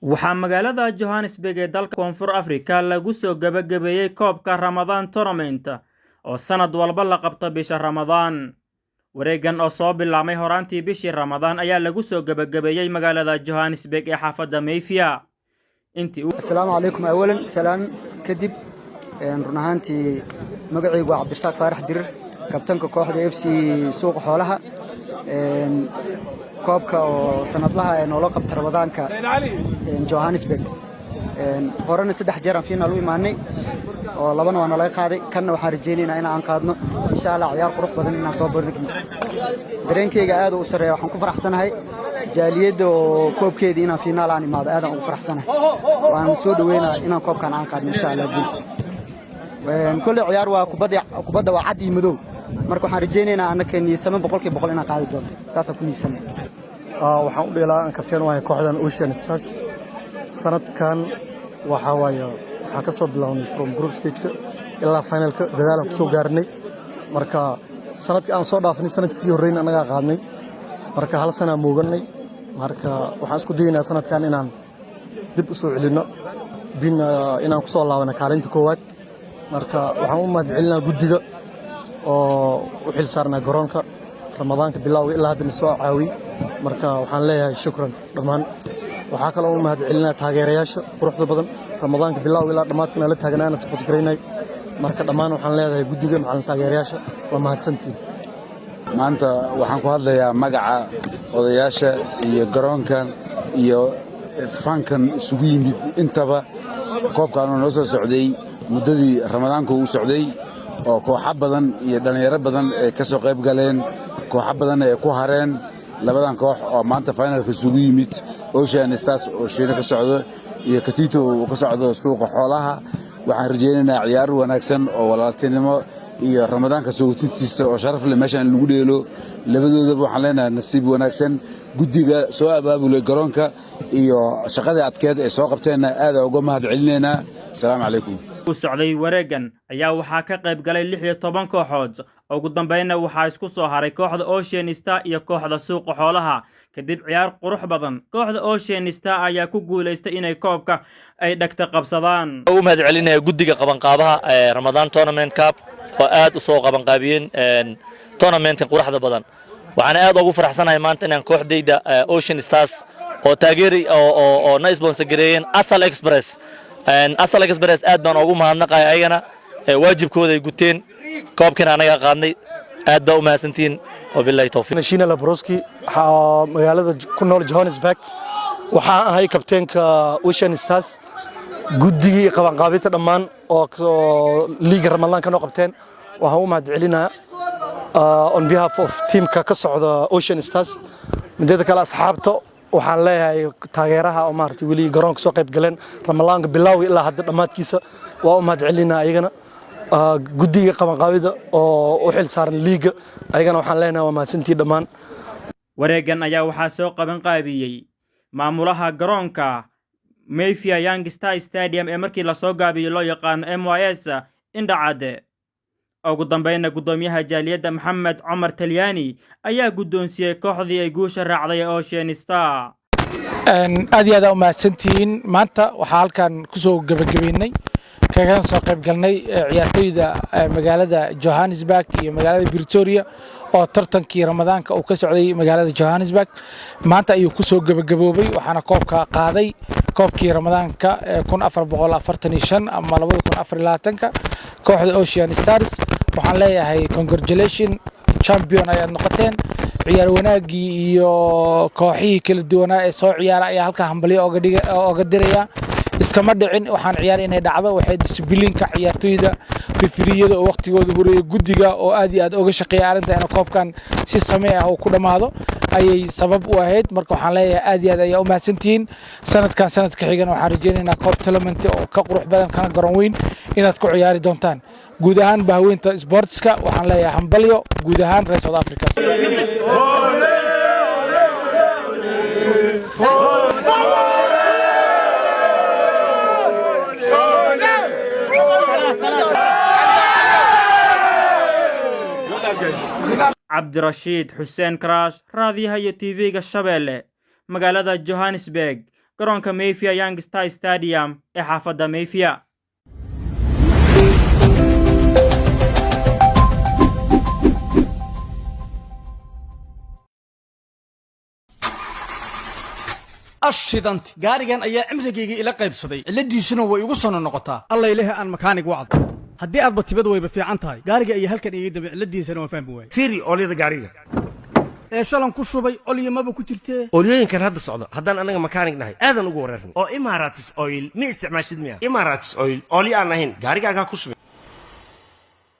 waxaa magaalada Johannesburg ee dalka Koonfur Afrika lagu soo gabagabeeyay koobka Ramadan Tournament oo sanad walba la qabto bisha Ramadan. wareegan oo soo bilaabmay horaantii bishii Ramadan ayaa lagu soo gabagabeeyay magaalada Johannesburg ee xaafadda Mayfair. Assalaamu calaykum awalan salaan kadib run ahaantii magacaygu waa Cabdirasaaq Faarax Dirir kabtanka kooxda FC Suuqa Xoolaha koobka oo sanadlaha ee noola qabta Ramadaanka Johannesburg horena 3 jeer aan finaal u imaanay oo labana waa nala qaaday kanna waxaan rajeynaynaa in aan qaadno insha Allah ciyaar qurux badan inaan soo bandhigno dareenkayga aad u sareeyo waxaan ku faraxsanahay jaaliyada oo koobkeedii inaan finaal aan imaado aad aan ugu faraxsanahay waan soo dhaweynaa inaan koobkan aan qaadno insha Allah kulli ciyaar waa kubadda waa cad iyo madow marka waxaan rajeynaynaa annaka niisama 100% inaan qaadi doono saasa ku niisana waxaan u dheelaa kabtaan wahay kooxdan Ocean Stars sanadkan waxa ka soo bilownay from group stage-ka ilaa finalka dadaalan ku soo gaarnay marka sanadka aan soo dhaafnay sanadkii horreeyay anaga qaadnay marka hal sana mooganay marka waxaan isku dayaynaa sanadkan inaan dib u soo celino inaan ku soo laabano kaalinta koowaad marka waxaan u mahadcelinaa guddiga oo u xil saarnaa garoonka Ramadaanka bilowga ilaa hadda soo caawiyay marka waxaan leeyahay shukran dhammaan waxaa kale oo u mahadcelinaa taageerayaasha quruxda badan Ramadaanka bilowga ilaa dhamaadkana la taagnaana support gareynay marka dhammaan waxaan leeyahay guddiga macallin taageerayaasha waa mahadsantiin maanta waxaan ku hadlayaa magaca odayaasha iyo garoonkan iyo fankan isugu yimid intaba koobkan oo noo soo socday muddadii Ramadaanka uu socday oo kooxo badan iyo dhalinyaro badan ay ka soo qayb galeen kooxo badan ay ku hareen labadan koox oo maanta finalka isugu yimid Ocean Stars oo Shiina ka socdo iyo Katito oo ka socdo Suuqa Xoolaha waxaan rajeynaynaa ciyaar wanaagsan oo walaaltinimo iyo Ramadaanka sootintiisa oo sharaf leh meeshan lagu dheelo labadoodaba waxaan leenahay nasiib wanaagsan guddiga soo abaabulay garoonka iyo shaqada adkeed ee soo qabteen aad uga mahadcelinaynaa assalaamu calaykum socday wareegan ayaa waxaa ka qayb galay 16 kooxood ugu dambeynna waxaa isku soo haray kooxda Ocean Star iyo kooxda Suuqa Xoolaha kadib ciyaar qurux badan kooxda Ocean Star ayaa ku guuleystay inay koobka ay dhagta qabsadaan u mahadcelinaya guddiga qabanqaabaha Ramadan Tournament Cup oo aad u soo qabanqaabiyeen tournamentka quruxda badan waxaan aad ugu faraxsanahay maanta inaan kooxdayda Ocean Stars oo taageeri oo na sponsor gareeyeen Asal Express aad baan ugu mahadnaqahay ayagana waajibkooda ay guteen koobkana anaga qaadnay aad baa u mahadsantiin wabillahi tawfiiq Shiina Labroski magaalada ku nool Johannesburg waxaan ahay kabtanka Ocean Stars guddigii qabanqaabinta dhammaan oo liiga Ramadan ka noo qabteen waxaan u mahadcelinayaa on behalf of teamka ka socda Ocean Stars midda kale asxaabta waxaan leeyahay taageeraha oo maartay wali garoonka soo qayb galeen Ramadaanka bilowga ilaa hadda dhamaadkiisa waa u mahadcelinaa ayagana guddiga qabanqaabida oo u xil saaran liiga ayagana waxaan leenahay waa mahadsantii dhammaan wareegan ayaa waxaa soo qabanqaabiyay maamulaha garoonka Mayfair Young Star Stadium ee markii la soo gaabiyay loo yaqaan MYS Indhacade ugu dambeynna gudoomiyaha jaaliyadda Maxamed Cumar Talyaani ayaa gudoonsiyay kooxdii ay guusha raacday Ocean Star aad iyo aad u mahadsantiin maanta waxaa halkan ku soo gabagabeynay kaga soo qayb galnay ciyaartoyda magaalada Johannesburg iyo magaalada Pretoria oo tartankii Ramadaanka uu ka socday magaalada Johannesburg maanta ayuu ku soo gabagaboobay waxaana koobka qaaday koobkii Ramadaanka 1445 ama 2024 kooxda Ocean Stars waxaan leeyahay congratulations champion ayaad noqoteen ciyaar wanaagii iyo kooxihii kala duwanaa ee soo ciyaara ayaa halka hambaliyo oga diraya iskama dhicin waxaan ciyaar inay dhacdo waxay disciplineka ciyaartoyda refereeyada oo waqtigooda horeeyay guddiga oo aad iyo aad uga shaqeeyay arinta in koobkan si sameey ah oo ku dhamaado ayay sabab u ahayd marka waxaan leeyahay aad iyo aad ayaa u mahadsantiin sanadkan sanadka xigan waxaan rajeynaynaa koob tournament oo ka qurux badan kana garoon weyn inaad ku ciyaari doontaan guud ahaan bahweynta sportska waxaan leeyahay hambalyo guud ahaan reer South Africa Cabdirashiid Xuseen Crash raadiyaha iyo TV-ga Shabeelle magaalada Johannesburg garoonka Mayfair Young Star Stadium ee xaafadda Mayfair. ashidanti gaarigan ayaa cimrigayga ila qaybsaday ciladiisuna way igu soo noqotaa alla ilaah aan makaanig wacd haddii aad batibad wayba fiican tahay gaariga ayaa halkan iga daba ciladiisana waan fahmi waayay fiiri olyada gaariga ee shalan ku shubay olyo maba ku jirtee olyooyinkan hadda socdo haddaan anaga makaanig nahay aadan ugu wareerni oo Emirates Oil ma isticmaashid miya Emirates Oil olyo aan ahayn gaarigaaga ku shubay